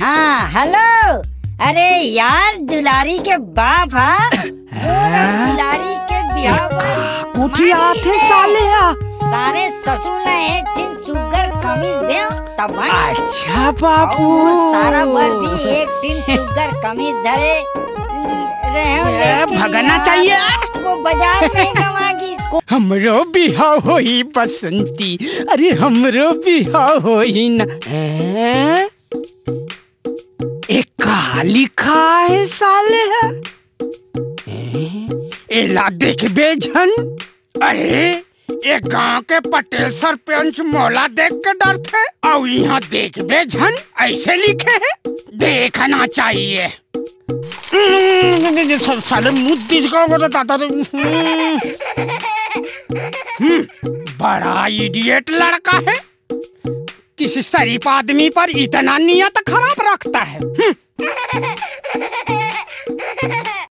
हाँ हेलो। अरे यार दुलारी के बाप दुलारी के बिहाव कुठिया थे साले सारे ससुर ने एक दिन सुगर कमीज दे तब अच्छा बापू सारा वर्दी एक दिन सुगर कमीज धरे रहे भगना चाहिए वो बाजार में कमागी। हमरो बिहाव होई बसंती, अरे हमरो बिहाव होई ना। एक का लिखा है साले एला देख बेझन। अरे एक गांव के पटेल सरपंच मौला देख के डरते और यहाँ देख बेझन ऐसे लिखे है, देखना चाहिए। साले मुद्दी का दादा बड़ा इडियट लड़का है, किसी शरीफ आदमी पर इतना नियत खराब रखता है।